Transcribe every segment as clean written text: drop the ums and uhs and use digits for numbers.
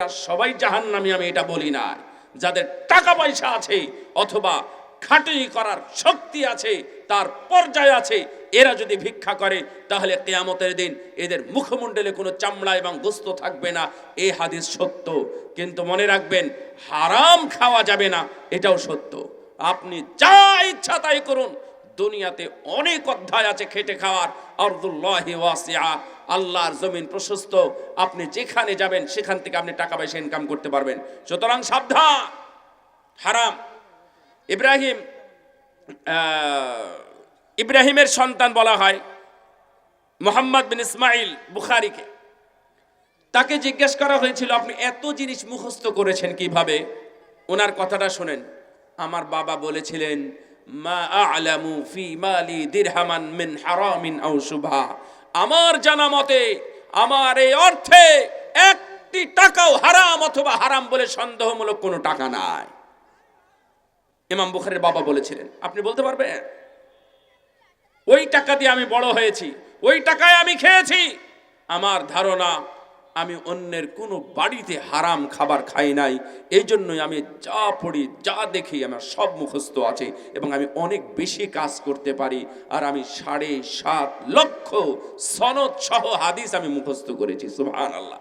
সবাই জাহান্নামী আমি এটা বলি না। যাদের টাকা পয়সা আছে অথবা খাটনি করার শক্তি আছে, তার পর্যায়ে আছে, এরা যদি ভিক্ষা করে তাহলে কিয়ামতের দিন এদের মুখমণ্ডলে কোনো চামড়া এবং গোস্ত থাকবে না। এই হাদিস সত্য, কিন্তু মনে রাখবেন হারাম খাওয়া যাবে না, এটাও সত্য। আপনি যা ইচ্ছা তাই করুন, দুনিয়াতে অনেক অধ্যায় আছে খেটে খাওয়ার। আরদুল্লাহি ওয়াসিআ, আল্লাহর জমিন প্রশস্ত, আপনি যেখানে যাবেন সেখান থেকে আপনি টাকা পয়সা ইনকাম করতে পারবেন। সুতরাং সাবধান, হারাম। ইব্রাহিমের সন্তান বলা হয় মুহাম্মদ বিন ইসমাইল বুখারীকে। তাকে জিজ্ঞেস করা হয়েছিল আপনি এত জিনিস মুখস্থ করেছেন কিভাবে? ওনার কথাটা শুনেন। আমার বাবা বলেছিলেন মা আ'লামু ফি মালি দিরহামান মিন হারামিন আও শুভা, আমার জানা মতে আমার এই অর্থে একটি টাকাও হারাম অথবা হারাম বলে সন্দেহমূলক কোনো টাকা নাই। ইমাম বুখারীর বাবা বলেছিলেন। আপনি বলতে পারবেন ওই টাকা দিয়ে আমি বড় হয়েছি, ওই টাকায় আমি খেয়েছি? আমার ধারণা আমি অন্যের কোনো বাড়িতে হারাম খাবার খাই নাই, এই জন্যই আমি যা পড়ি যা দেখি আমার সব মুখস্থ আছে এবং আমি অনেক বেশি কাজ করতে পারি। আর আমি 7.5 লক্ষ সনদ সহ হাদিস আমি মুখস্থ করেছি। সুবহানাল্লাহ।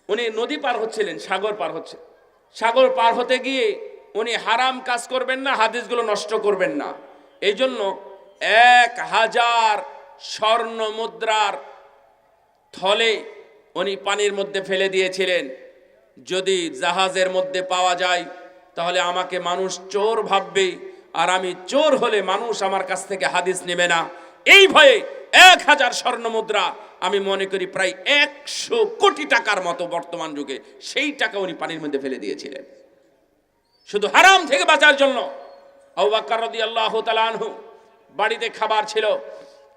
উনি নদী পার হচ্ছিলেন, সাগর পার হচ্ছে, সাগর পার হতে গিয়ে উনি হারাম কাজ করবেন না, হাদিসগুলো নষ্ট করবেন না, এই জন্য 1000 স্বর্ণ মুদ্রার থলে উনি পানির মধ্যে ফেলে দিয়েছিলেন। যদি জাহাজের মধ্যে পাওয়া যায় তাহলে আমাকে মানুষ চোর ভাববে, আর আমি চোর হলে মানুষ আমার কাছ থেকে হাদিস নেবে না। এই ভয়ে 1000 স্বর্ণ মুদ্রা, আমি মনে করি প্রায় 100 কোটি টাকার মতো বর্তমান যুগে, সেই টাকা উনি পানির মধ্যে ফেলে দিয়েছিলেন শুধু হারাম থেকে বাঁচার জন্য। আবু বকর রাদিয়াল্লাহু তাআলা আনহু বাড়িতে খাবার ছিল,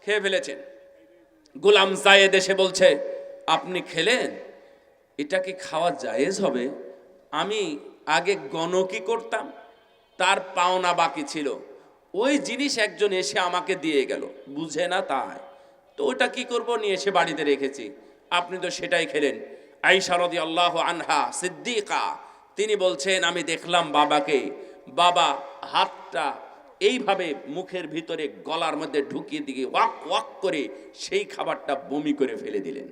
খেয়ে ফেলেছেন। গোলাম জায়েদ এসে বলছে আপনি খেলেন, এটা কি খাওয়া জায়েজ হবে? আমি আগে গণকি করতাম, তার পাওনা বাকি ছিল, ওই জিনিস একজন এসে আমাকে দিয়ে গেল, বুঝে না তাই, তো ওটা কি করব, নিয়ে এসে বাড়িতে রেখেছি, আপনি তো সেটাই খেলেন। আয়েশা রাদিয়াল্লাহু আনহা সিদ্দিকা, তিনি বলছেন আমি দেখলাম বাবাকে, বাবা হাতটা এইভাবে মুখের ভিতরে গলার মধ্যে ঢুকিয়ে দিয়ে ওয়াক ওয়াক করে সেই খাবারটা বমি করে ফেলে দিলেন।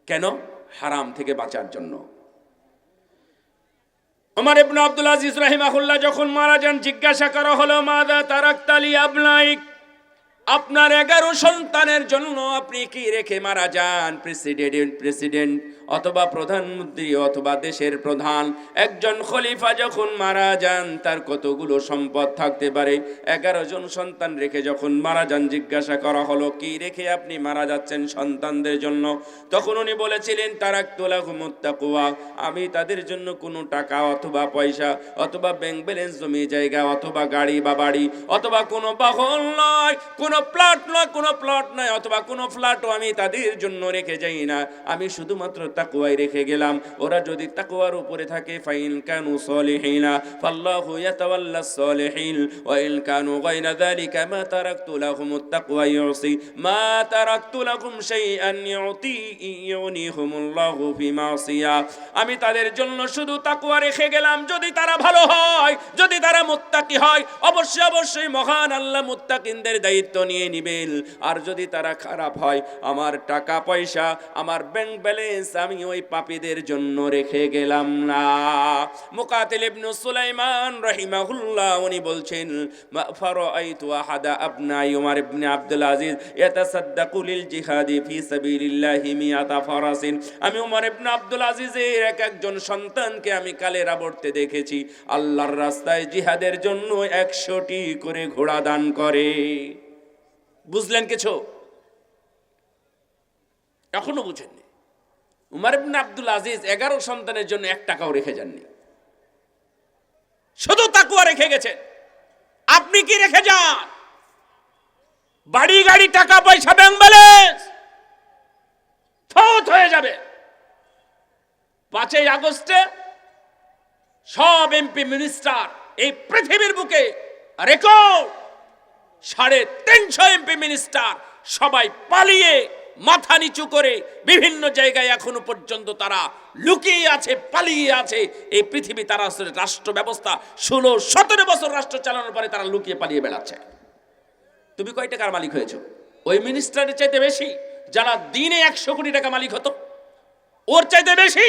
কেন? হারাম থেকে বাঁচার জন্য। ওমর ইবনে আব্দুল আজিজ রাহিমাহুল্লাহ যখন মারা যান, জিজ্ঞাসা করা হলো মাযা তারাকতা লি আবনাইক, আপনার 11 সন্তানের জন্য আপনি কি রেখে মারা যান? প্রেসিডেন্ট অথবা প্রধানমন্ত্রী অথবা দেশের প্রধান, একজন খলিফা যখন মারা যান তার কতগুলো সম্পদ থাকতে পারে। 11 জন সন্তান রেখে যখন মারা যান, জিজ্ঞাসা করা হলো কি রেখে আপনি মারা যাচ্ছেন সন্তানদের জন্য? তখন উনি বলেছিলেন তারাকতু লাহুমুত তাকওয়া, আমি তাদের জন্য কোনো টাকা অথবা পয়সা অথবা ব্যাংক ব্যালেন্স, জমি জায়গা অথবা গাড়ি বা বাড়ি অথবা কোনো বাহন নয়, কোনো প্লট নয় অথবা কোনো ফ্ল্যাটও আমি তাদের জন্য রেখে যাই না, আমি শুধুমাত্র তাকওয়াই রেখে গেলাম। ওরা যদি তাকওয়ার উপরে থাকে ফাইন কানু সলিহিনা ফাল্লাহু ইয়াতাওয়াল্লাস সলিহিন ওয়া ইন কানু গায়রা যালিকা মা তারাকতু লাহুমুত তাকওয়া ইউসি মা তারাকতু লাকুম শাইআন ইউনিহুমুল্লাহু ফি মাসিয়া, আমি তাদের জন্য শুধু তাকওয়া রেখে গেলাম। যদি তারা ভালো হয়, যদি তারা মুত্তাকি হয়, অবশ্যই মহান আল্লাহ মুত্তাকিনদের দায়িত্ব নিয়ে নিবেন। আর যদি তারা খারাপ হয়, আমার টাকা পয়সা, আমার ব্যাংক ব্যালেন্স আমি ওই পাপীদের জন্য রেখে গেলাম না। মুকাতিল ইবনে সুলাইমান রাহিমাহুল্লাহ উনি বলছেন ফারাআইতু আহাদা আবনাই উমর ইবনে আব্দুল আজিজ ইয়াতাসাদ্দাকু লিল জিহাদি ফি সাবিলিল্লাহি মিয়াতা ফারাসিন, আমি উমর ইবনে আব্দুল আজিজের একজন সন্তানকে আমি কালের আবর্তে দেখেছি আল্লাহর রাস্তায় জিহাদের জন্য 100টি করে ঘোড়া দান করে। বুঝলেন কিছু? এখনো বুঝেননি? উমর ইবনে আব্দুল আজিজ 11 সন্তানের জন্য 1 টাকাও রেখে যাননি, শুধু তাকওয়া রেখে গেছেন। আপনি কি রেখে যান? বাড়ি গাড়ি টাকা পয়সা ব্যাংক ব্যালেন্স ফৌত হয়ে যাবে। 5ই আগস্টে সব এমপি মিনিস্টার এই পৃথিবীর বুকে রেকর্ড 350 এমপি মিনিস্টার সবাই পালিয়ে মাথা নিচু করে বিভিন্ন জায়গায় এখনো পর্যন্ত তারা লুকিয়ে আছে, পালিয়ে আছে। এই পৃথিবী তারা রাষ্ট্র ব্যবস্থা 16-17 বছর রাষ্ট্র চালানোর পরে তারা লুকিয়ে পালিয়ে বেড়াচ্ছে। তুমি কয় টাকার মালিক হয়েছো? ওই মিনিস্টারের চাইতে বেশি যারা দিনে 100 কোটি টাকা মালিক হতো, ওর চাইতে বেশি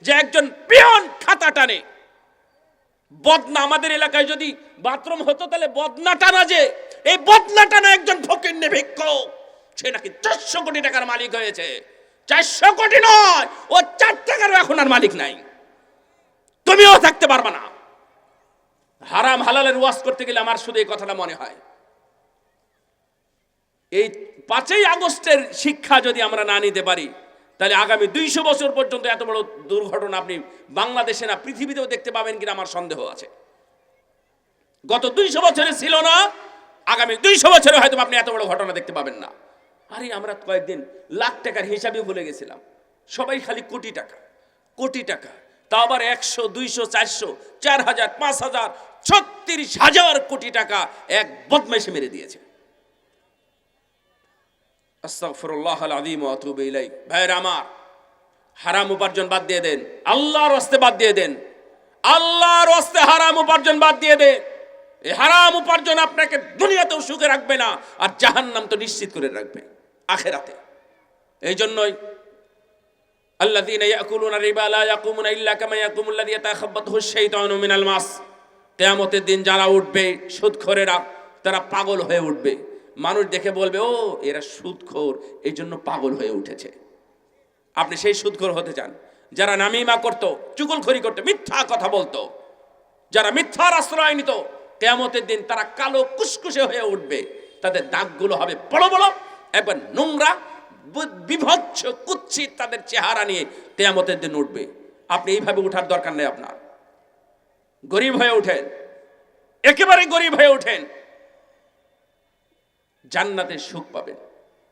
যে একজন পিয়ন খাতা টানে। বদনা, আমাদের এলাকায় যদি বাথরুম হতো তাহলে বদনা টানা, যে এই বদনা টানা একজন ফকিন্নে ভিক্ষুক, সে নাকি 400 কোটি টাকার মালিক হয়েছে। 400 কোটি নয়, ও 4 টাকারও এখন আর মালিক নাই। তুমিও থাকতে পারবা না। হারাম হালালের ওয়াজ করতে গেলে আমার শুধু এই কথাটা মনে হয়, এই 5ই আগস্টের শিক্ষা যদি আমরা না নিতে পারি তাহলে আগামী 200 বছর পর্যন্ত এত বড় দুর্ঘটনা আপনি বাংলাদেশে না পৃথিবীতেও দেখতে পাবেন কিনা আমার সন্দেহ আছে। গত 200 বছরে ছিল না, আগামী 200 বছরে হয়তো আপনি এত বড় ঘটনা দেখতে পাবেন না। আরে আমরা কয়েকদিন লাখ টাকার হিসাবই ভুলে গেছিলাম। সবাই খালি কোটি টাকা, কোটি টাকা, তা আবার 100, 200, 400, 4000, 5000, 36,000 কোটি টাকা এক বদমাইশে মেরে দিয়েছে। আস্তাগফিরুল্লাহাল আযীম ওয়া আতুবু ইলাইহি। ভাইরা আমার, হারাম উপার্জন বাদ দিয়ে দেন, আল্লাহর রাস্তে বাদ দিয়ে দেন, আল্লাহর রাস্তে হারাম উপার্জন বাদ দিয়ে দেন। এই হারাম উপার্জন আপনাকে দুনিয়াতেও সুখে রাখবে না, আর জাহান্নাম তো নিশ্চিত করে রাখবে আখিরাতে। এই জন্যই আল্লাযীনা ইয়াকুলুনা রিবা লা ইয়াকুমুনা ইল্লা কামা ইয়াকুমুল্লাযী ইয়াতাখাব্বাতুহু আশ-শাইতানু মিনাল মাস। কিয়ামতের দিন যারা উঠবে সুদখোরেরা, তারা পাগল হয়ে উঠবে। মানুষ দেখে বলবে, ও এরা সুদখোর, এই জন্য পাগল হয়ে উঠেছে। আপনি সেই সুদখোর হতে চান? যারা নামিমা করতো, চুগলখড়ি করতো, মিথ্যা কথা বলতো, যারা মিথ্যার আশ্রয় নিত, কিয়ামতের দিন তারা কালো কুসকুসে হয়ে উঠবে। তাদের দাগগুলো হবে বড় বড়, একবার নোংরা, বিভৎস, কুৎসিত তাদের চেহারা নিয়ে কিয়ামতের দিন উঠবে। আপনি এইভাবে উঠার দরকার নেই। আপনার গরিব হয়ে ওঠেন, একেবারে গরিব হয়ে ওঠেন, জান্নাতের সুখ পাবেন।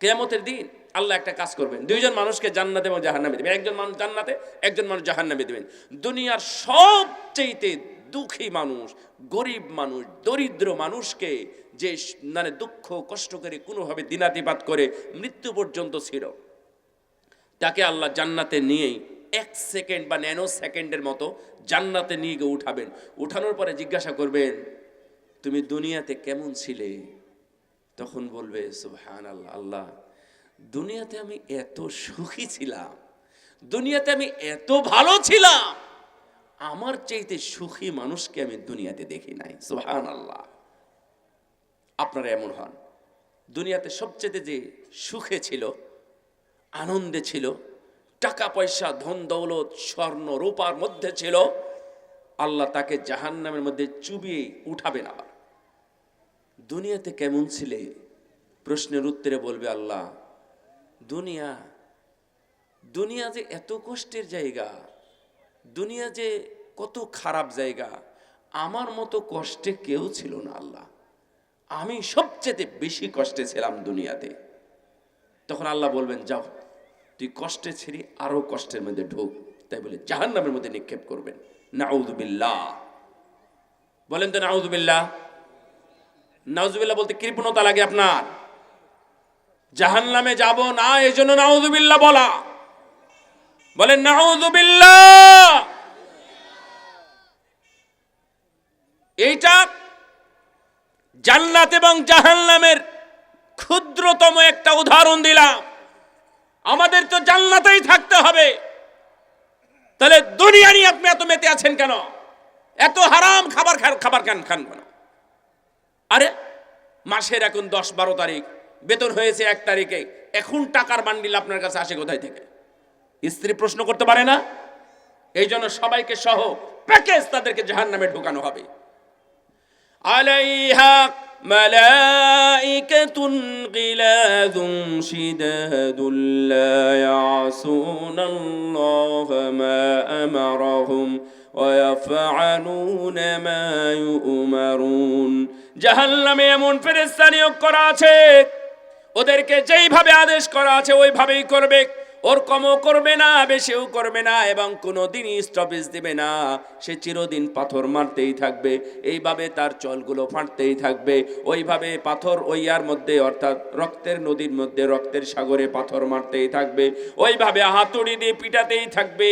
কিয়ামতের দিন আল্লাহ একটা কাজ করবেন, 2 জন মানুষকে জান্নাতে এবং জাহান্নামে দিবেন। একজন মানুষ জান্নাতে, একজন মানুষ জাহান্নামে দিবেন। দুনিয়ার সবচেয়ে দুঃখী মানুষ, গরিব মানুষ, দরিদ্র মানুষকে যে মানে দুঃখ কষ্ট করে কোনোভাবে দিনাতিপাত করে মৃত্যু পর্যন্ত ছিল, তাকে আল্লাহ জান্নাতে নিয়েই 1 সেকেন্ড বা ন্যানো সেকেন্ডের মতো জান্নাতে নিয়ে গিয়ে উঠাবেন। উঠানোর পরে জিজ্ঞাসা করবেন, তুমি দুনিয়াতে কেমন ছিলে? তখন বলবে, সুবহানাল্লাহ, আল্লাহ, দুনিয়াতে আমি এত সুখী ছিলাম, দুনিয়াতে আমি এত ভালো ছিলাম, আমার চাইতে সুখী মানুষকে আমি দুনিয়াতে দেখি নাই। সুবহানাল্লাহ। আপনারা এমন হন, দুনিয়াতে সবচেয়ে যে সুখে ছিল, আনন্দে ছিল, টাকা পয়সা, ধন দৌলত, স্বর্ণ রূপার মধ্যে ছিল, আল্লাহ তাকে জাহান্নামের মধ্যে চুবিয়ে উঠাবেন। আবার দুনিয়াতে কেমন ছিলে? প্রশ্নের উত্তরে বলবে, আল্লাহ, দুনিয়া যে এত কষ্টের জায়গা, দুনিয়া যে কত খারাপ জায়গা, আমার মতো কষ্টে কেউ ছিল না আল্লাহ, আমি সবচেয়ে বেশি কষ্টে ছিলাম দুনিয়াতে। তখন আল্লাহ বলবেন, যাও, তুই কষ্টে ছিলি, আরো কষ্টের মধ্যে ঢোক। তাই বলে জাহান্নামের মধ্যে নিক্ষেপ করবেন। নাউযুবিল্লাহ। বলেন তো নাউযুবিল্লাহ। নাউযুবিল্লাহ বলতে কৃপণতা লাগে আপনার? জাহান্নামে যাব না, এই জন্য নাউযুবিল্লাহ বলা। বলেন নাউযুবিল্লাহ। এইটা জান্নাত এবং জাহান্নামের ক্ষুদ্রতম একটা উদাহরণ দিলাম। আমাদের তো জান্নাতেই থাকতে হবে, তাহলে দুনিয়া নিয়ে আপনি এত মেতে আছেন কেন? এত হারাম খাবার খান কেন? আরে মাসের এখন 10-12 তারিখ, বেতন হয়েছে 1 তারিখে, এখন টাকার বান্ডিল আপনার কাছে আসে কোথায় থেকে? স্ত্রী প্রশ্ন করতে পারে না? এই জন্য সবাইকে সহ প্যাকেজ তাদেরকে জাহান্নামে ঢোকানো হবে। আলাইহা মালাইকাতুন গিলাযুন শিদাদুল লা ইয়াসুনাল্লাহা মা আমারাহুম ওয়া ইয়াফআলুনা মা ইউমারুন। জাহান্নামে এমন ফেরেশতা নিয়োগ করা আছে, ওদেরকে যেইভাবে আদেশ করা আছে ওইভাবেই করবে, ওর কমও করবে না, বেশিও করবে না, এবং কোনো দিনই স্টপেজ দেবে না। সে চিরদিন পাথর মারতেই থাকবে, এইভাবে তার চলগুলো ফাটতেই থাকবে। ওইভাবে পাথর ওইয়ার মধ্যে, অর্থাৎ রক্তের নদীর মধ্যে, রক্তের সাগরে পাথর মারতেই থাকবে, ওইভাবে হাতুড়ি দিয়ে পিটাতেই থাকবে।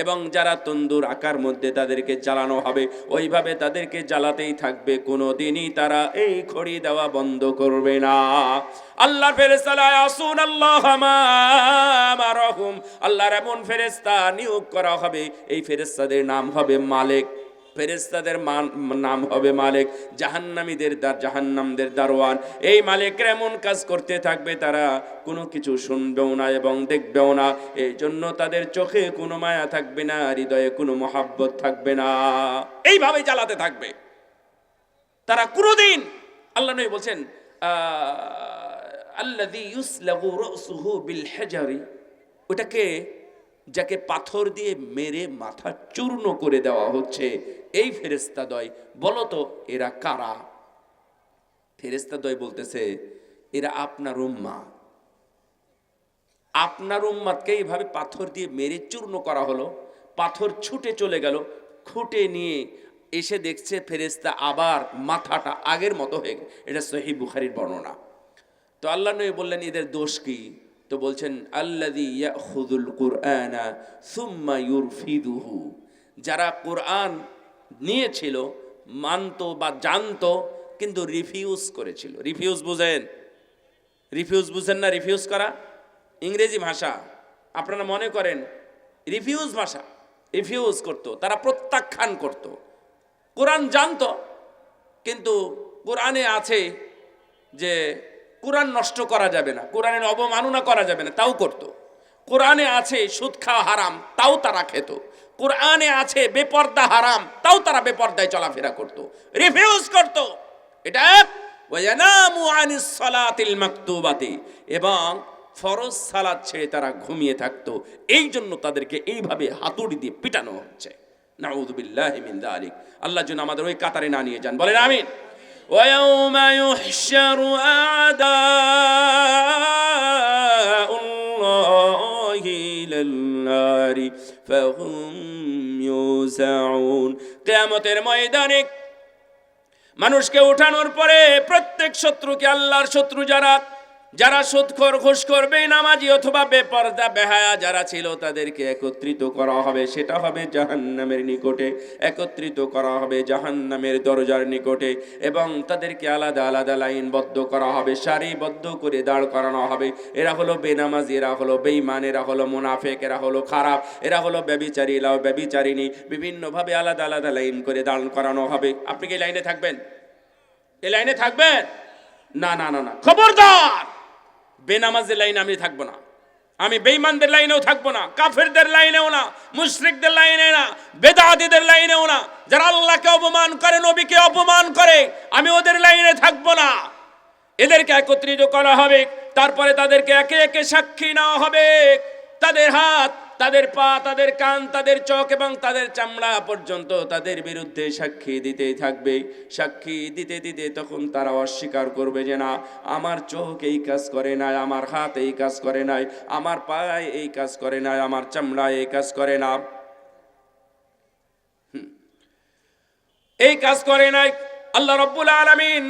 এবং যারা তন্দুর আকার মধ্যে তাদেরকে জ্বালানো হবে, ওইভাবে তাদেরকে জ্বালাতেই থাকবে, কোনো দিনই তারা এই খড়ি দেওয়া বন্ধ করবে না। আল্লাহর ফেরেশতারা আসুন আল্লাহ মা আমারহুম, আল্লাহর এমন ফেরেশতা নিয়োগ করা হবে, এই ফেরেশতাদের নাম হবে মালিক। ফেরেশতাদের নাম হবে মালিক, জাহান্নামদের দারোয়ান। এই মালিকরা এমন কাজ করতে থাকবে, তারা কোনো কিছু শুনবেও না এবং দেখবেও না। এই জন্য তাদের চোখে কোনো মায়া থাকবে না, হৃদয়ে কোনো মহাব্বত থাকবে না, এইভাবে জ্বালাতে থাকবে তারা কোনোদিন। আল্লাহ নবী বলছেন আল্লাযী ইউসলাগু রাসুহু বিল হাজারি, ওটাকে যাকে পাথর দিয়ে মেরে মাথা চূর্ণ করে দেওয়া হচ্ছে, এই ফেরেশতাদ্বয়, বলো তো এরা কারা? ফেরেশতাদ্বয় বলতেছে এরা আপনার উম্মাহ। আপনার উম্মাদকে এইভাবে পাথর দিয়ে মেরে চূর্ণ করা হলো, পাথর ছুটে চলে গেল, খুঁটে নিয়ে এসে দেখছে ফেরেশতা আবার মাথাটা আগের মতো হয়ে গেল। এটা সহিহ বুখারীর বর্ণনা। তো আল্লাহ নবী বললেন এদের দোষ কি? তো বলছেন আল্লাযী ইয়াখুযুল কুরআনা সুম্মা ইউরফিদুহু, যারা কোরআন নিয়েছিল, মানতো বা জানতো, কিন্তু রিফিউজ করেছিল। রিফিউজ বুঝেন? রিফিউজ বুঝেন না? রিফিউজ করা ইংরেজি ভাষা। আপনারা মনে করেন রিফিউজ ভাষা, রিফিউজ করতো, তারা প্রত্যাখ্যান করত। কোরআন জানতো, কিন্তু কোরআনে আছে যে কোরআন নষ্ট করা যাবে না, কোরআনের অবমাননা করা যাবে না, তাও করত। কোরআনে আছে সুদ খাওয়া হারাম, তাও তারা খেত। কোরআনে আছে বেপর্দা হারাম, তাও তারা বেপর্দায় চলাফেরা করত, রিফিউজ করত। এটা ওয়ানামু আনিস সালাতিল মাকতুবাতি, এবং ফরজ সালাত ছেড়ে তারা ঘুমিয়ে থাকতো। এই জন্য তাদেরকে এইভাবে হাতুড়ি দিয়ে পিটানো হচ্ছে। নাউযু বিল্লাহি মিন যালিক। আল্লাহ যেন আমাদের ওই কাতারে না নিয়ে যান, বলেন আমিন। ويوم يحشر أعداء الله إلى النار فهم يوزعون। কিয়ামতের ময়দানে মানুষকে উঠানোর পরে প্রত্যেক শত্রুকে, আল্লাহর শত্রু যারা সুদখোর, ঘুষখোর, বেনামাজি অথবা বেপরদা বেহায়া যারা ছিল, তাদেরকে একত্রিত করা হবে। সেটা হবে জাহান্নামের নিকটে, একত্রিত করা হবে জাহান্নামের দরজার নিকটে, এবং তাদেরকে আলাদা আলাদা লাইনবদ্ধ করা হবে, সারিবদ্ধ করে দাঁড় করানো হবে। এরা হলো বেনামাজি, এরা হলো বেঈমান, এরা হলো মুনাফিক, এরা হলো খারাপ, এরা হলো ব্যভিচারী, এরা ব্যভিচারিণী, বিভিন্নভাবে আলাদা আলাদা লাইন করে দাঁড় করানো হবে। আপনি কি লাইনে থাকবেন? এই লাইনে থাকবেন? না না না না, খবরদার! বেনামাজের লাইনে আমি থাকবো না, আমি বেঈমানদের লাইনেও থাকবো না, কাফেরদের লাইনেও না, মুশরিকদের লাইনে না, বেদাতীদের লাইনেও না। যারা আল্লাহকে অপমান করে, নবীকে অপমান করে, আমি ওদের লাইনে থাকবো না। এদেরকে একত্রিত করা হবে, তারপরে তাদেরকে একে একে সাক্ষী নেওয়া হবে। তাদের হাত, তাদের পা, তাদের কান, তাদের চোখ এবং তাদের চামড়া পর্যন্ত তাদের বিরুদ্ধে সাক্ষী দিতেই থাকবে। সাক্ষী দিতে দিতে তখন তারা অস্বীকার করবে যে না, আমার চোখ এই কাজ করে নাই, আমার হাত এই কাজ করে নাই, আমার পায়ে এই কাজ করে নাই, আমার চামড়া এই কাজ করে না, এই কাজ করে নাই। আল্লাহ রাব্বুল আলামিন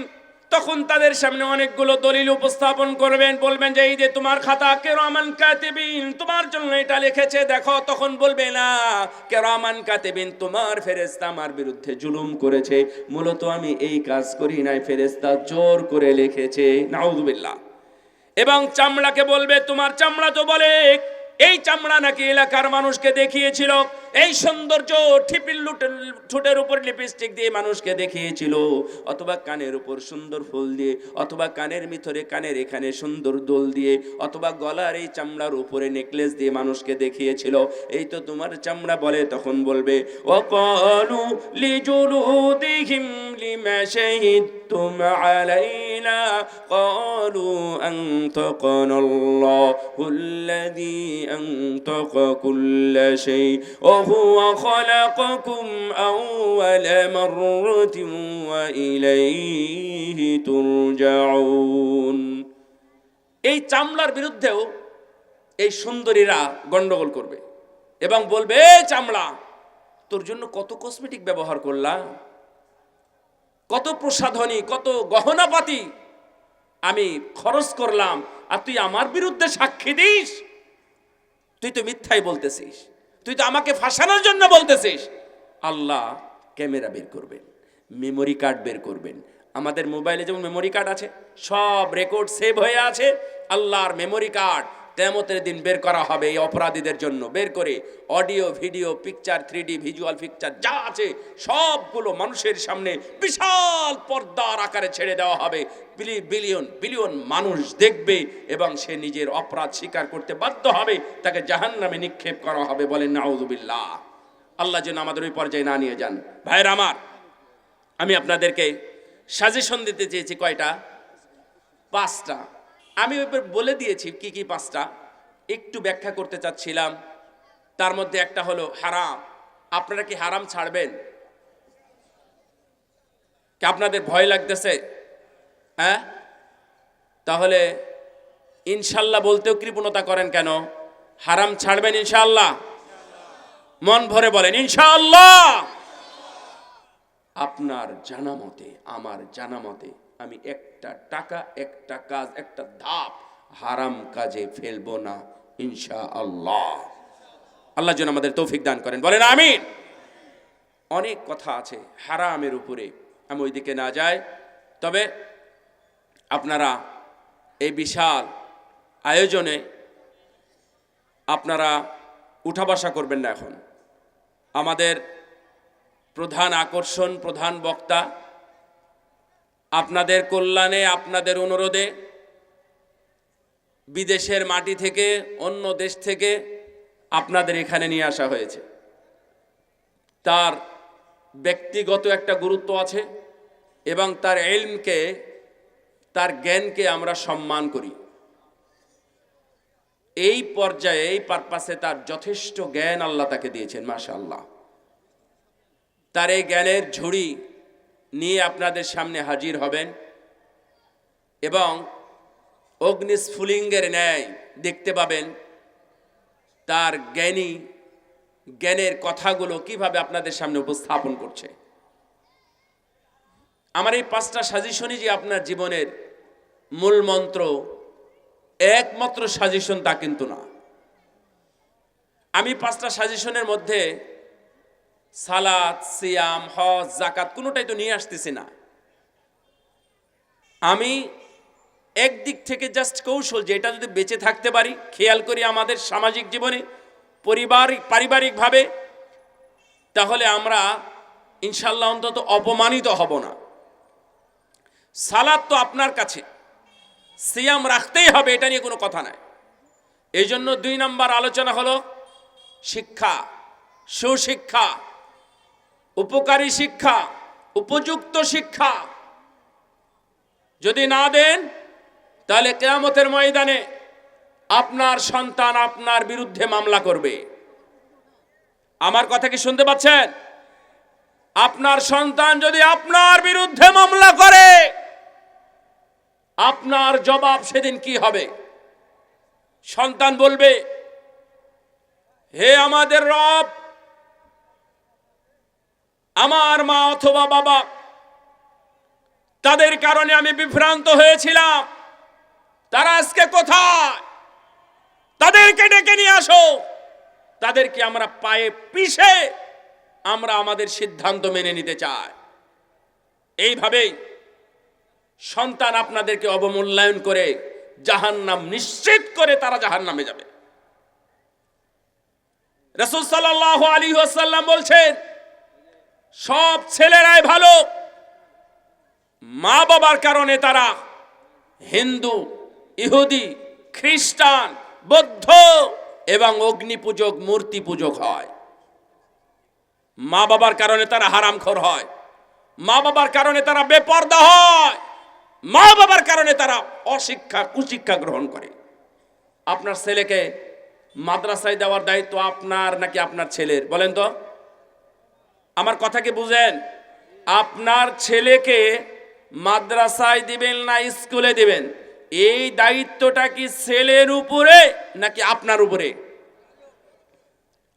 তখন তাদের সামনে অনেকগুলো দলিল উপস্থাপন করবেন, বলবেন যে এই যে তোমার খাতা কিরামান কাতিবিন, তোমার জন্য এটা লিখেছে, দেখো। তখন বলবে না, কিরামান কাতিবিন, তোমার ফেরেশতা আমার বিরুদ্ধে জুলুম করেছে, মূলত আমি এই কাজ করি নাই, ফেরেশতা জোর করে লিখেছে। নাউযুবিল্লাহ। এবং চামড়াকে বলবে, তোমার চামড়া তো বলে এই চামড়া নাকি এলাকার মানুষকে দেখিয়েছিল, এই সৌন্দর্য, ঠোঁটের উপর লিপস্টিক দিয়ে মানুষকে দেখিয়েছিল, অথবা কানের উপর সুন্দর ফুল দিয়ে, অথবা কানের ভিতরে, কানের এখানে সুন্দর দোল দিয়ে, অথবা গলার এই চামড়ার উপরে নেকলেস দিয়ে মানুষকে দেখিয়েছিল, এই তো তোমার চামড়া বলে। তখন বলবে ওয়াকালু লিজুলুদিহিম লিমা শাহিদতুম আলাইনা ক্বালু আনতাকানাল্লাহুল্লাযী আনতাকা কুল্লা শাই ওয়া হুয়া খালাকাকুম আউওয়ালা মাররাতিন ওয়া ইলাইহি তুরজাউন। এই চামড়ার বিরুদ্ধেও এই সুন্দরীরা গন্ডগোল করবে এবং বলবে, চামড়া, তোর জন্য কত কসমেটিক ব্যবহার করলাম, কত প্রসাধনী, কত গহনাপাতি আমি খরচ করলাম, আর তুই আমার বিরুদ্ধে সাক্ষী দিস? তুই তো মিথ্যাই বলতেছিস, তুই তো আমাকে ফাঁসানোর জন্য বলতেছিস। আল্লাহ ক্যামেরা বের করবেন, মেমোরি কার্ড বের করবেন। আমাদের মোবাইলে যেমন মেমোরি কার্ড আছে, সব রেকর্ড সেভ হয়ে আছে, আল্লাহর মেমোরি কার্ড কিয়ামতের দিন বের করা হবে এই অপরাধীদের জন্য। বের করে audio, video, picture, 3D visual picture যা আছে সবগুলো মানুষের সামনে বিশাল পর্দার আকারে ছেড়ে দেওয়া হবে। বিলিয়ন বিলিয়ন মানুষ দেখবে এবং সে নিজের অপরাধ স্বীকার করতে বাধ্য হবে, তাকে জাহান্নামে নিক্ষেপ করা হবে। বলেন নাউযুবিল্লাহ। আল্লাহ যেন আমাদের ওই পর্যায়ে না নিয়ে যান। ভাইয়ের আমার, আমি আপনাদেরকে সাজেশন দিতে চেয়েছি কয়টা? 5টা। আমি বলে দিয়েছি কি কি 5টা, একটু ব্যাখ্যা করতে চাচ্ছিলাম। তার মধ্যে একটা হলো হারাম। আপনারা কি হারাম ছাড়বেন? কি আপনাদের ভয় লাগতেছে? হ্যাঁ, তাহলে ইনশাল্লাহ বলতেও কৃপণতা করেন কেন? হারাম ছাড়বেন ইনশাল্লাহ? মন ভরে বলেন ইনশাআল্লাহ। আপনার জানা মতে, আমার জানা মতে, আমি একটা টাকা, একটা কাজ, একটা ধাপ হারাম কাজে ফেলবো না ইনশাআল্লাহ। আল্লাহ যেন আমাদের তৌফিক দান করেন। বলেন আমিন। অনেক কথা আছে হারামের উপরে, আমি ওইদিকে না যাই। তবে আপনারা এই বিশাল আয়োজনে আপনারা উঠা বসা করবেন না। এখন আমাদের প্রধান আকর্ষণ, প্রধান বক্তা, আপনাদের কল্যাণে, আপনাদের অনুরোধে বিদেশের মাটি থেকে, অন্য দেশ থেকে আপনাদের এখানে নিয়ে আসা হয়েছে। তার ব্যক্তিগত একটা গুরুত্ব আছে এবং তার ইলমকে, তার জ্ঞানকে আমরা সম্মান করি। এই পর্যায়ে, এই পারপাসে তার যথেষ্ট জ্ঞান আল্লাহ তাকে দিয়েছেন, মাশাআল্লাহ। তার এই জ্ঞানের ঝুড়ি নিয়ে আপনাদের সামনে হাজির হবেন এবং অগ্নিস্ফুলিঙ্গের ন্যায় দেখতে পাবেন তার জ্ঞানের কথাগুলো কিভাবে আপনাদের সামনে উপস্থাপন করছে। আমার এই 5টা সাজেশনই যে আপনার জীবনের মূল মন্ত্র, একমাত্র সাজেশন তা কিন্তু না। আমি 5টা সাজেশনের মধ্যে সালাত, সিয়াম, হজ, যাকাত কোনোটাই তো নিয়ে আসতেছি না। আমি একদিক থেকে জাস্ট কৌশল, যে এটা যদি বেঁচে থাকতে পারি, খেয়াল করি আমাদের সামাজিক জীবনে, পারিবারিকভাবে, তাহলে আমরা ইনশাল্লাহ অন্তত অপমানিত হব না। সালাত তো আপনার কাছে, সিয়াম রাখতেই হবে, এটা নিয়ে কোনো কথা নাই। এই জন্য 2 নম্বর আলোচনা হলো শিক্ষা, সুশিক্ষা, উপকারী শিক্ষা, উপযুক্ত শিক্ষা। যদি না দেন তাহলে কিয়ামতের ময়দানে আপনার সন্তান আপনার বিরুদ্ধে মামলা করবে। আমার কথা কি শুনতে পাচ্ছেন? আপনার সন্তান যদি আপনার বিরুদ্ধে মামলা করে, আপনার জবাব সেদিন কি হবে? সন্তান বলবে, হে আমাদের রব, আমার মা অথবা বাবা, তাদের কারণে আমি বিভ্রান্ত হয়েছিলাম, তারা আজকে কোথায়? তাদেরকে ডেকে নিয়ে আসো। তাদেরকে আমরা পায়ে পিষে আমরা আমাদের সিদ্ধান্ত মেনে নিতে চাই। এইভাবেই সন্তান আপনাদেরকে অবমূল্যায়ন করে জাহান্নাম নিশ্চিত করে তারা জাহান্নামে যাবে। রাসূল সাল্লাল্লাহু আলাইহি ওয়াসাল্লাম বলছেন, সব ছেলেরাই ভালো, মা বাবার কারণে তারা হিন্দু, ইহুদি, খ্রিস্টান, বৌদ্ধ এবং অগ্নি পূজক, মূর্তি পূজক হয়। মা বাবার কারণে তারা হারামখোর হয়, মা বাবার কারণে তারা বেপরদা হয়, মা বাবার কারণে তারা অশিক্ষা, কুশিক্ষা গ্রহণ করে। আপনার ছেলেকে মাদ্রাসায় দেওয়ার দায়িত্ব আপনার নাকি আপনার ছেলের? বলেন তো, আমার কথা কি বুঝেন? আপনার ছেলেকে মাদ্রাসায় দিবেন না স্কুলে দিবেন, এই দায়িত্বটা কি ছেলের উপরে নাকি আপনার উপরে?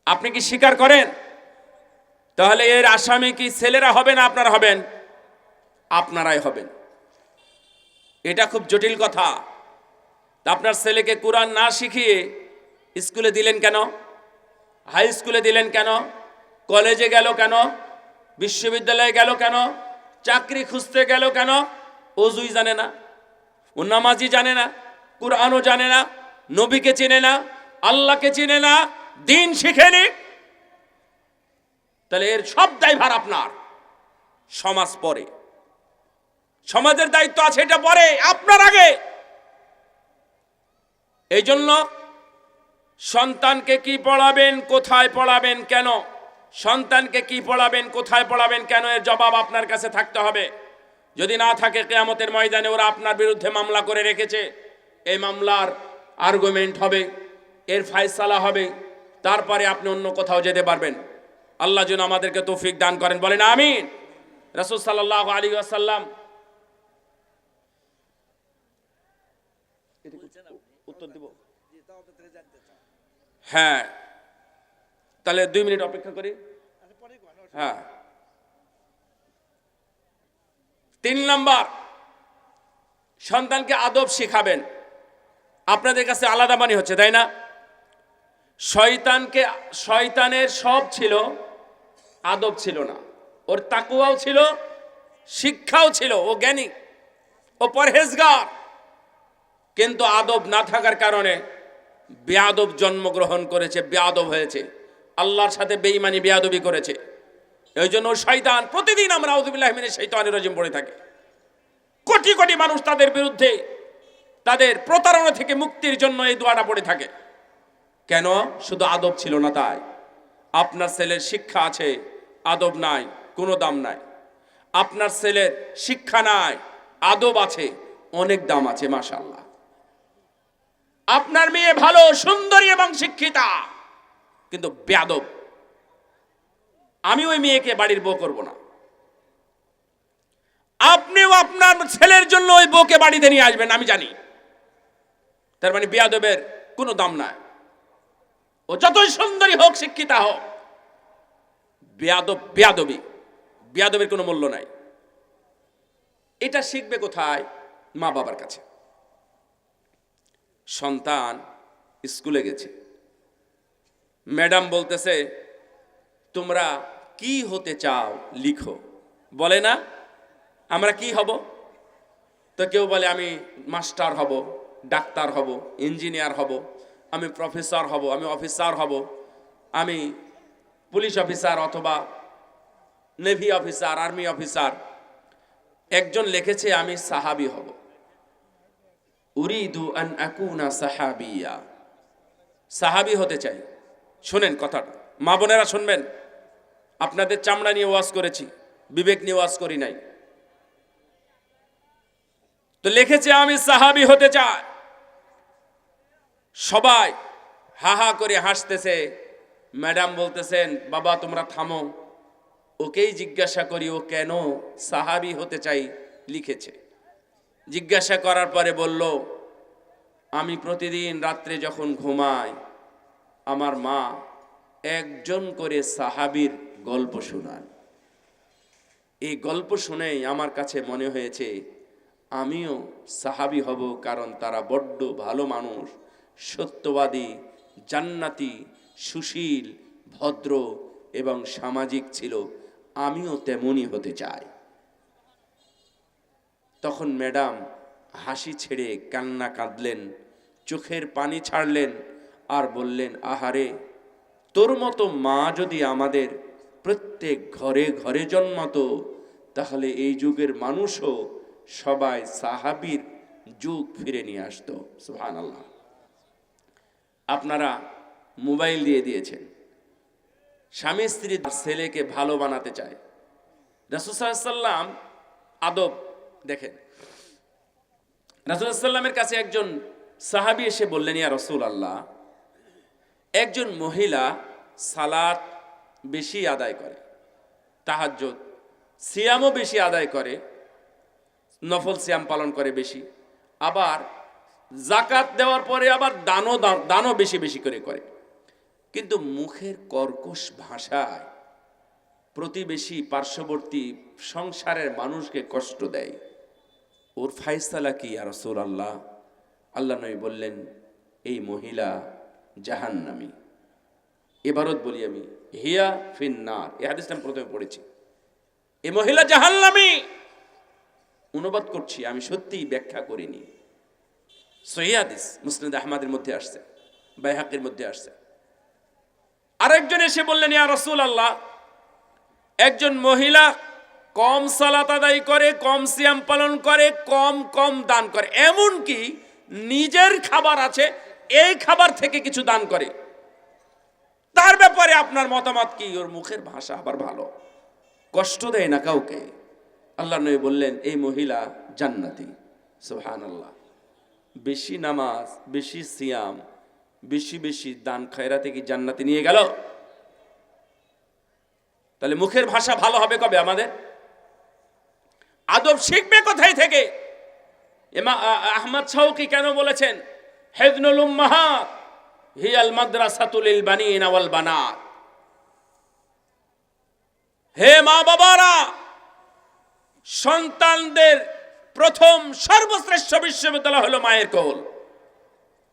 আপনি কি স্বীকার করেন? তাহলে এর আসামি কি ছেলেরা হবে না আপনারা হবেন? আপনারাই হবেন। এটা খুব জটিল কথা। আপনার ছেলেকে কোরআন না শিখিয়ে স্কুলে দিলেন কেন? হাই স্কুলে দিলেন কেন? কলেজে গেল কেন? বিশ্ববিদ্যালয়ে গেল কেন? চাকরি খুঁজতে গেল কেন? অজুই জানে না, ও নামাজি জানে না, কোরআনও জানে না, নবীকে চিনে না, আল্লাহকে চিনে না, দিন শিখেনি। তাহলে এর সব দায়ভার আপনার। সমাজ পরে, সমাজের দায়িত্ব আছে, এটা পরে, আপনার আগে। এই জন্য সন্তানকে কি পড়াবেন, কোথায় পড়াবেন, কেন, সন্তানকে কি পড়াবেন, কোথায় পড়াবেন, কেন, এর জবাব আপনার কাছে থাকতে হবে। যদি না থাকে, কিয়ামতের ময়দানে ওরা আপনার বিরুদ্ধে মামলা করে রেখেছে, এই মামলার আর্গুমেন্ট হবে, এর ফায়সালা হবে, তারপরে আপনি অন্য কোথাও যেতে পারবেন। আল্লাহ যেন আমাদেরকে তৌফিক দান করেন, বলেন আমিন। রাসূল সাল্লাল্লাহু আলাইহি ওয়াসাল্লাম, উত্তর দিব? হ্যাঁ, তাহলে 2 মিনিট অপেক্ষা করি। হ্যাঁ, 3 নাম্বার, সন্তানকে আদব শিখাবেন। আপনাদের কাছে আলাদা বাণী হচ্ছে, তাই না? শয়তানের সব ছিল, আদব ছিল না। ওর তাকওয়াও ছিল, শিক্ষাও ছিল, ও জ্ঞানী, ও পরহেজগার। কিন্তু আদব না থাকার কারণে বেয়াদব জন্মগ্রহণ করেছে, বেয়াদব হয়েছে, আল্লাহর সাথে বেঈমানি বেয়াদবি করেছে। এই জন্য শয়তান, প্রতিদিন আমরা আউযুবিল্লাহি মিনাশ শাইতানির রাজিম পড়ে থাকি। কোটি কোটি মানুষ তাদের বিরুদ্ধে, তাদের প্রতারণা থেকে মুক্তির জন্য এই দোয়াটা পড়ে থাকে। কেন? শুধু আদব ছিল না তাই। আপনার ছেলের শিক্ষা আছে, আদব নাই, কোনো দাম নাই। আপনার ছেলের শিক্ষা নাই, আদব আছে, অনেক দাম আছে, মাশাআল্লাহ। আপনার মেয়ে ভালো, সুন্দরী এবং শিক্ষিতা, কিন্তু বেয়াদব, আমি ওই মেয়েকে বাড়ির বউ করব না। আপনিও আপনার ছেলের জন্য ওই বউকে বাড়িতে নিয়ে আসবেন, আমি জানি। তার মানে বেয়াদবের কোনো দাম নাই। ও যতই সুন্দরী হোক, শিক্ষিতা হোক, বেয়াদব বেয়াদবি, বেয়াদবের কোনো মূল্য নাই। এটা শিখবে কোথায়? মা বাবার কাছে। সন্তান স্কুলে গেছে, ম্যাডাম বলতেছে তোমরা কি হতে চাও লিখো। বলে না আমরা কি হব? তো কেউ বলে আমি মাস্টার হব, ডাক্তার হব, ইঞ্জিনিয়ার হব, আমি প্রফেসর হব, আমি অফিসার হব, আমি পুলিশ অফিসার অথবা নেভি অফিসার, আর্মি অফিসার। একজন লিখেছে আমি সাহাবী হব, উরিদু আন আকুনা সাহাবিয়া, সাহাবী হতে চাই। শুনেন কথাটা, মা বোনেরা শুনবেন। আপনাদের চামড়া নিয়ে ওয়াজ করেছি, বিবেক নিয়ে ওয়াজ করি নাই। তো লিখেছে আমি সাহাবী হতে চাই। সবাই হা হা করে হাসতেছে। ম্যাডাম বলতেছেন বাবা তোমরা থামো, ওকেই জিজ্ঞাসা করি ও কেন সাহাবী হতে চাই লিখেছে। জিজ্ঞাসা করার পরে বলল আমি প্রতিদিন রাত্রে যখন ঘুমাই, আমার মা একজন করে সাহাবীর গল্প শোনান। এই গল্প শুনেই আমার কাছে মনে হয়েছে আমিও সাহাবী হব, কারণ তারা বড্ড ভালো মানুষ, সত্যবাদী, জান্নাতি, সুশীল, ভদ্র এবং সামাজিক ছিল। আমিও তেমনই হতে চাই। তখন ম্যাডাম হাসি ছেড়ে কান্না কাঁদলেন, চোখের পানি ছাড়লেন আর বললেন আহারে, তোর মতো মা যদি আমাদের প্রত্যেক ঘরে ঘরে জন্মাতো, তাহলে এই যুগের মানুষও সবাই সাহাবীর যুগ ফিরে নিয়ে আসতো। সুবহানাল্লাহ। আপনারা মোবাইল দিয়ে দিয়েছেন, স্বামী স্ত্রী ছেলেকে ভালো বানাতে চায়। রাসূল সাল্লাল্লাহু আলাইহি ওয়াসাল্লাম আদব দেখেন। রাসূল সাল্লাল্লাহু আলাইহি ওয়াসাল্লামের কাছে একজন সাহাবী এসে বললেন ইয়া রাসূলুল্লাহ, একজন মহিলা সালাত বেশি আদায় করে, তাহাজ্জুদ সিয়ামও বেশি আদায় করে, নফল সিয়াম পালন করে বেশি, আবার জাকাত দেওয়ার পরে আবার দানও বেশি বেশি করে করে। কিন্তু মুখের কর্কশ ভাষায় প্রতিবেশী পার্শ্ববর্তী সংসারের মানুষকে কষ্ট দেয়। ওর ফায়সালা কি ইয়া রাসূলুল্লাহ? আল্লাহ নবী বললেন, এই মহিলা জাহান্নামী। এবারত বলি আমি, হিয়া ফিন্নার। এই হাদিসটা আমি প্রথমে পড়েছি, এই মহিলা জাহান্নামী। অনুবাদ করছি, আমি সত্যিই ব্যাখ্যা করিনি। সহিহ হাদিস, মুসনাদ আহমদের মধ্যে আসছে, বাইহাকির মধ্যে আসছে। আরেকজন এসে বললেন, ইয়া রাসূলুল্লাহ, একজন মহিলা কম সালাত আদায় করে, কম সিয়াম পালন করে, কম কম দান করে, এমনকি নিজের খাবার আছে এই খাবার থেকে কিছু দান করে, তার ব্যাপারে আপনার মতামত কি? ওর মুখের ভাষা আবার ভালো, কষ্ট দেয় না কাউকে। আল্লাহ নবী বললেন, এই মহিলা জান্নাতি। সুবহানাল্লাহ। বেশি নামাজ, বেশি সিয়াম, বেশি বেশি দান খয়রাতে কি জান্নাতে নিয়ে গেল? তাহলে মুখের ভাষা ভালো হবে কবে? আমাদের আদব শিখবে কোথায় থেকে? আহমদ শাওকি কেন বলেছেন, হিজনুল উম্মাহাত হিয়াল মাদ্রাসাতুল লিল বানিন ওয়াল বানাত। হে মা বাবারা, সন্তানদের প্রথম সর্বশ্রেষ্ঠ বিশ্ববিদ্যালয় হলো মায়ের কোল।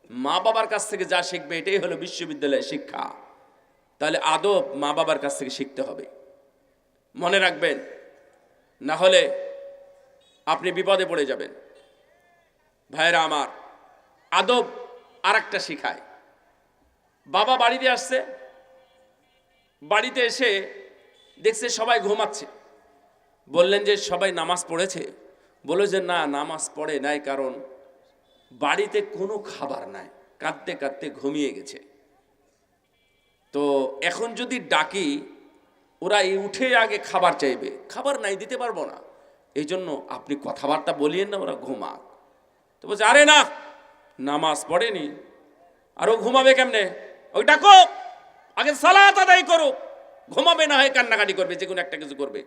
মা বাবার কাছ থেকে যা শিখবে এটাই হলো বিশ্ববিদ্যালয়ের শিক্ষা। তাহলে আদব মা বাবার কাছ থেকে শিখতে হবে, মনে রাখবেন, না হলে আপনি বিপদে পড়ে যাবেন। ভাইরা আমার, আদব আরেকটা শিখায়। বাবা বাড়িতে আসছে, বাড়িতে এসে দেখছে সবাই ঘুমাচ্ছে। বললেন যে সবাই নামাজ পড়েছে? বলে যে না, নামাজ পড়ে নাই, কারণ বাড়িতে কোনো খাবার নাই, কাঁদতে কাঁদতে ঘুমিয়ে গেছে। তো এখন যদি ডাকি, ওরা এই উঠে আগে খাবার চাইবে, খাবার নাই, দিতে পারবো না, এই জন্য আপনি কথাবার্তা বলিয়েন না, ওরা ঘুমাক। তো বলছে, আরে না, নামাজ পড়েনি, আর ও ঘুমাবে কেমনে? ওই ডাকো, আগে সালাত আদায় করো, ঘুমাবে না হয় কান্নাকাটি করবে, যে কোনো একটা কিছু করবে।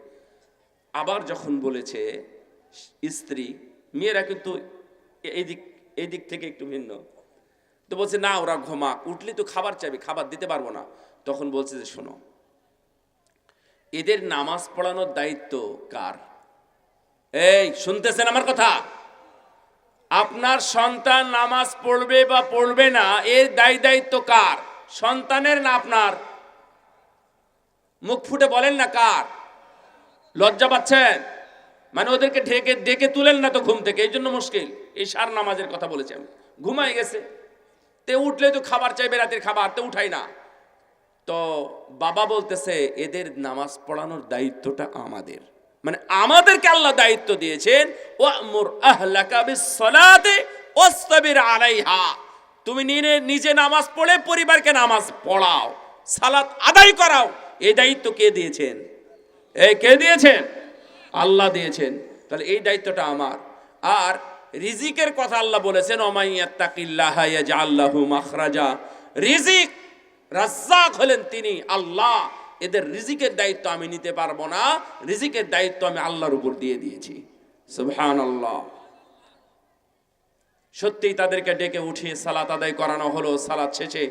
আবার যখন বলেছে স্ত্রী, মেয়েরা কিন্তু এই দিক থেকে একটু ভিন্ন, তো বলছে না, ওরা ঘুমাক, উঠলে তো খাবার চাইবে, খাবার দিতে পারবো না। তখন বলছে যে শোনো, এদের নামাজ পড়ানোর দায়িত্ব কার? এই শুনতেছেন আমার কথা? আপনার সন্তান নামাজ পড়বে বা পড়বে না, এর দায়িত্ব কার? সন্তানের না আপনার? মুখ ফুটে বলেন না কার? লজ্জা পাচ্ছেন? মানে ওদেরকে ডেকে তুলেন না তো ঘুম থেকে, এই জন্য মুশকিল। এই সার নামাজের কথা বলেছি আমি। ঘুমাই গেছে, তে উঠলে তো খাবার চাইবে, রাতের খাবার তো উঠাই না। তো বাবা বলতেছে, এদের নামাজ পড়ানোর দায়িত্বটা আমাদের, মানে আমাদেরকে আল্লাহ দায়িত্ব দিয়েছেন, ওয়ামুর আহলাকা বিসসালাতি ওয়াসতাবির আলাইহা। তুমি নিজে নামাজ পড়ে পরিবারকে নামাজ পড়াও, সালাত আদায় করাও। এই দায়িত্ব কে দিয়েছেন? কে দিয়েছেন? আল্লাহ দিয়েছেন। তাহলে এই দায়িত্বটা আমার। আর রিজিকের কথা আল্লাহ বলেছেন, ওমাইয়াত্তাকিল্লাহা ইয়াজআল লাহু মাখরাজা। রিজিক, রাজ্জাক হলেন তিনি আল্লাহ। এদের রিজিকের দায়িত্ব আমি নিতে পারবো না, রিজিকের দায়িত্ব আমি আল্লাহর উপর দিয়ে দিয়েছি। সুবহানাল্লাহ। সত্যিই তাদেরকে ডেকে উঠিয়ে সালাত আদায় করানো হলো। সালাত শেষে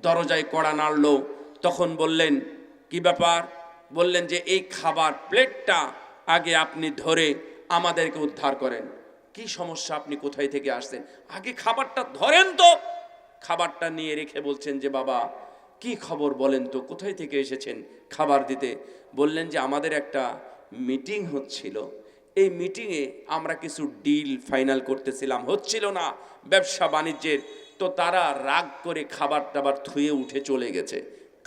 দরজায় কড়া নাড়লো। তখন বললেন, কি ব্যাপার? বললেন যে এই খাবার প্লেটটা আগে আপনি ধরে আমাদেরকে উদ্ধার করেন। কি সমস্যা, আপনি কোথায় থেকে আসছেন? আগে খাবারটা ধরেন তো। খাবারটা নিয়ে রেখে বলছেন যে বাবা, কি খবর বলেন তো, কোথায় থেকে এসেছেন খাবার দিতে? বললেন যে আমাদের একটা মিটিং হচ্ছিল, এই মিটিংয়ে আমরা কিছু ডিল ফাইনাল করতেছিলাম, হচ্ছিল না ব্যবসা বাণিজ্যের। তো তারা রাগ করে খাবার টাবার থুয়ে উঠে চলে গেছে।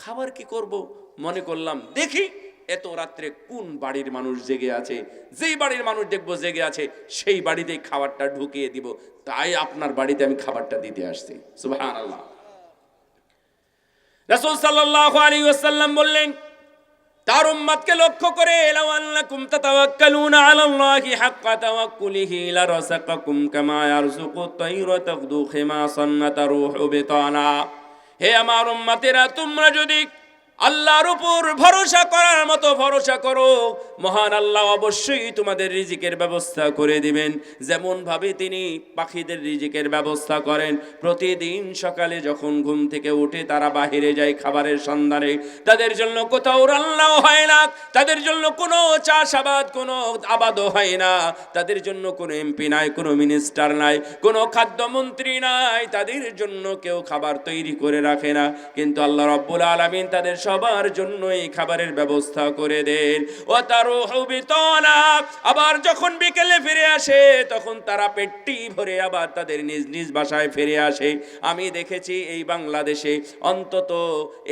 খাবার কি করব, মনে করলাম দেখি এত রাত্রে কোন বাড়ির মানুষ জেগে আছে, যেই বাড়ির মানুষ দেখবো জেগে আছে সেই বাড়িতেই খাবারটা ঢুকিয়ে দিব, তাই আপনার বাড়িতে আমি খাবারটা দিতে আসছি। সুবহানাল্লাহ। রাসূল সাল্লাল্লাহু আলাইহি ওয়াসাল্লাম বললেন তার উম্মতকে লক্ষ্য করে, লাউ আন্নাকুম তাতাওয়াক্কালুনা আলাল্লাহি হাক্কা তাওয়াক্কুলিহি লারাযাকাকুম কামা ইয়ারযুকুত তায়রা তাগদু খিমাসান তারুহু বিতানা। হে আমার উম্মতেরা, তোমরা যদি আল্লাহর উপর ভরসা করার মতো ভরসা করো, মহান আল্লাহ অবশ্যই তোমাদের রিজিকের ব্যবস্থা করে দিবেন। যেমন ভাবে তিনি পাখিদের রিজিকের ব্যবস্থা করেন। প্রতিদিন সকালে যখন ঘুম থেকে উঠে তারা বাহিরে যায় খাবারের সন্ধানে, তাদের জন্য কোথাও রান্নাও হয় না, তাদের জন্য কোনো চাষাবাদ কোনো আবাদও হয় না, তাদের জন্য কোনো এমপি নাই, কোনো মিনিস্টার নাই, কোনো খাদ্যমন্ত্রী নাই, তাদের জন্য কেউ খাবার তৈরি করে রাখে না, কিন্তু আল্লাহ রাব্বুল আলামিন তাদের সবার জন্য এই খাবারের ব্যবস্থা করে দেন। ও তারুহু বিতানা, আবার যখন বিকেলে ফিরে আসে তখন তারা পেটটি ভরে আবার তাদের নিজ নিজ বাসায় ফিরে আসে। আমি দেখেছি এই বাংলাদেশে, অন্তত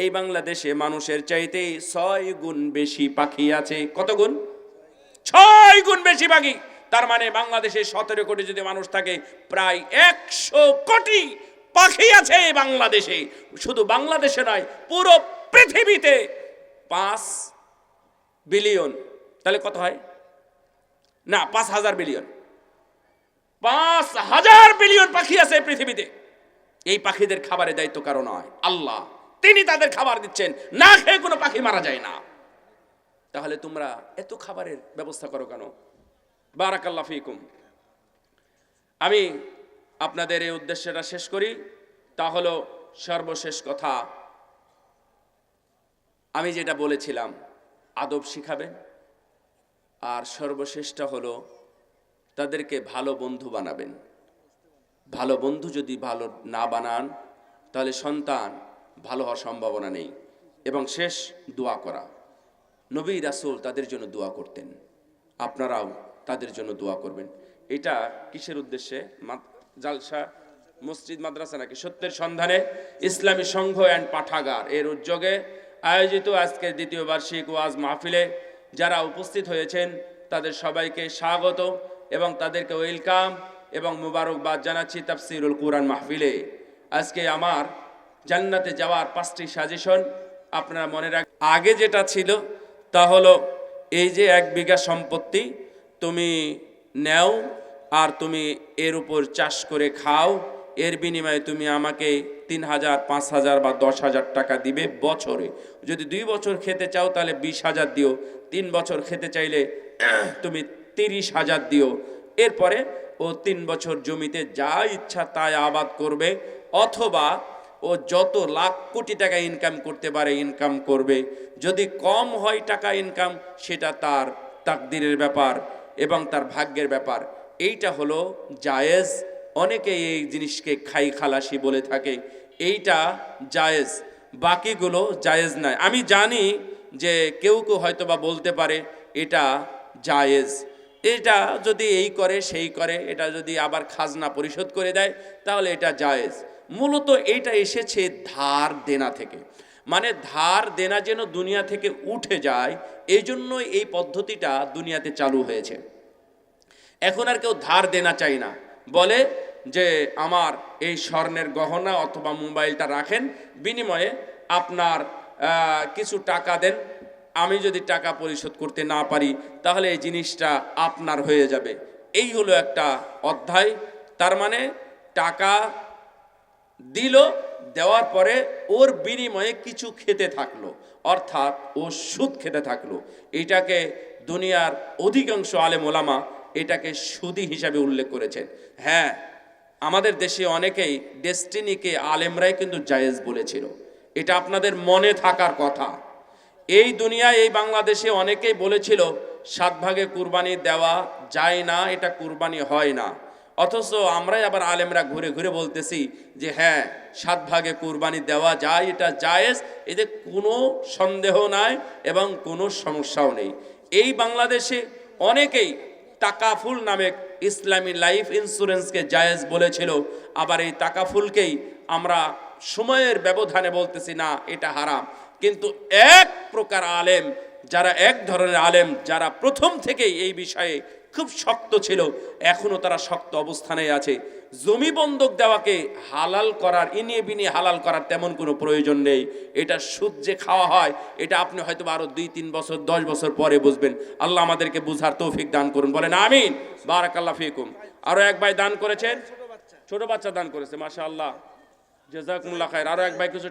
এই বাংলাদেশে মানুষের চাইতে 6 গুণ বেশি পাখি আছে। কত গুণ? 6 গুণ বেশি পাখি। তার মানে বাংলাদেশে 17 কোটি যদি মানুষ থাকে, প্রায় 100 কোটি পাখি আছে এই বাংলাদেশে। শুধু বাংলাদেশে নয়, পুরো পৃথিবীতে 5 বিলিয়ন। তাহলে কত হয়? না, 5,000 বিলিয়ন। 5,000 বিলিয়ন পাখি আছে পৃথিবীতে। এই পাখিদের খাবারের দায়িত্ব কারো নয়, আল্লাহ। তিনি তাদের খাবার দিচ্ছেন, না খেয়ে কোনো পাখি মারা যায় না। তাহলে তোমরা এত খাবারের ব্যবস্থা করো কেন? বারাকাল্লাহু ফিকুম। আমি আপনাদের এই উদ্দেশ্যটা শেষ করি। তা হলো সর্বশেষ কথা, আমি যেটা বলেছিলাম, আদব শিখাবেন। আর সর্বশেষটা হলো তাদেরকে ভালো বন্ধু বানাবেন। ভালো বন্ধু যদি ভালো না বানান, তাহলে সন্তান ভালো হওয়ার সম্ভাবনা নেই। এবং শেষ, দোয়া করা। নবী রাসূল তাদের জন্য দোয়া করতেন, আপনারাও তাদের জন্য দোয়া করবেন। এটা কিসের উদ্দেশ্যে? জালসা মসজিদ মাদ্রাসা নাকি সত্যের সন্ধানে ইসলামী সংঘ অ্যান্ড পাঠাগার এর উদ্যোগে আয়োজিত আজকের দ্বিতীয় বার্ষিক ওয়াজ মাহফিলে যারা উপস্থিত হয়েছেন তাদের সবাইকে স্বাগত এবং তাদেরকে ওয়েলকাম এবং মুবারকবাদ জানাচ্ছি তাফসিরুল কুরআন মাহফিলে। আজকে আমার জান্নাতে যাওয়ার 5টি সাজেশন আপনারা মনে রাখ। আগে যেটা ছিল তা হলো, এই যে 1 বিঘা সম্পত্তি তুমি নেও আর তুমি এর উপর চাষ করে খাও, এর বিনিময়ে তুমি আমাকে 3,000, 5,000 বা 10,000 টাকা দিবে বছরে। যদি 2 বছর খেতে চাও তাহলে 20,000 দিও, 3 বছর খেতে চাইলে তুমি 30,000 দিও। এরপরে ও 3 বছর জমিতে যা ইচ্ছা তাই আবাদ করবে, অথবা ও যত লাখ কোটি টাকা ইনকাম করতে পারে ইনকাম করবে। যদি কম হয় টাকা ইনকাম, সেটা তার তাকদিরের ব্যাপার এবং তার ভাগ্যের ব্যাপার। এইটা হলো জায়েজ। অনেকে এই জিনিসকে খাই খালাসি বলে থাকে, এইটা জায়েজ, বাকিগুলো জায়েজ নয়। আমি জানি যে কেউ কেউ হয়তো বা বলতে পারে এটা জায়েজ, এটা যদি এই করে সেই করে, এটা যদি আবার খাজনা পরিশোধ করে দেয় তাহলে এটা জায়েজ। মূলত এইটা এসেছে ধার দেনা থেকে, মানে ধার দেনা যেন দুনিয়া থেকে উঠে যায়, এই জন্য এই পদ্ধতিটা দুনিয়াতে চালু হয়েছে। এখন আর কেউ ধার দেনা চাই না, বলে যে আমার এই স্বর্ণের গহনা অথবা মোবাইলটা রাখেন, বিনিময়ে আপনার কিছু টাকা দেন, আমি যদি টাকা পরিশোধ করতে না পারি তাহলে এই জিনিসটা আপনার হয়ে যাবে। এই হলো একটা অধ্যায়। তার মানে টাকা দিল, দেওয়ার পরে ওর বিনিময়ে কিছু খেতে থাকলো, অর্থাৎ ও সুদ খেতে থাকলো। এটাকে দুনিয়ার অধিকাংশ আলেম ওলামা এটাকে সুদি হিসাবে উল্লেখ করেছেন। হ্যাঁ, আমাদের দেশে অনেকেই ডেস্টিনিকে আলেমরাই কিন্তু জায়েজ বলেছিল, এটা আপনাদের মনে থাকার কথা। এই দুনিয়ায় এই বাংলাদেশে অনেকেই বলেছিল 7 ভাগে কুরবানি দেওয়া যায় না, এটা কুরবানি হয় না। অথচ আমরাই আবার আলেমরা ঘুরে ঘুরে বলতেছি যে হ্যাঁ 7 ভাগে কুরবানি দেওয়া যায়, এটা জায়েজ, এতে কোনো সন্দেহ নাই এবং কোনো সমস্যাও নেই। এই বাংলাদেশে অনেকেই তাকাফুল নামে ইসলামী লাইফ ইন্স্যুরেন্সকে জায়েজ বলেছিল, আবার এই তাকাফুলকেই আমরা সময়ের ব্যবধানে বলতেছি না এটা হারাম। কিন্তু এক প্রকার আলেম, যারা এক ধরনের আলেম, যারা প্রথম থেকেই এই বিষয়ে খুব শক্ত ছিল, এখনো তারা শক্ত অবস্থানে আছে। জমি বন্ধক দেওয়াকে হালাল করার, ইনিয়ে বিনিয়ে হালাল করার তেমন কোনো প্রয়োজন নেই। এটা সুদ যে খাওয়া হয়, এটা আপনি হয়তো আরো 2-3 বছর 10 বছর পরে বুঝবেন। আল্লাহ আমাদেরকে বুঝার তৌফিক দান করুন, বলেন আমিন। বারাকাল্লাহু ফিকুম। আরো এক ভাই দান করেছেন, ছোট বাচ্চা দান করেছে, মাশাআল্লাহ, জাযাকুমুল্লাহ খায়র। আরো এক ভাই কিছু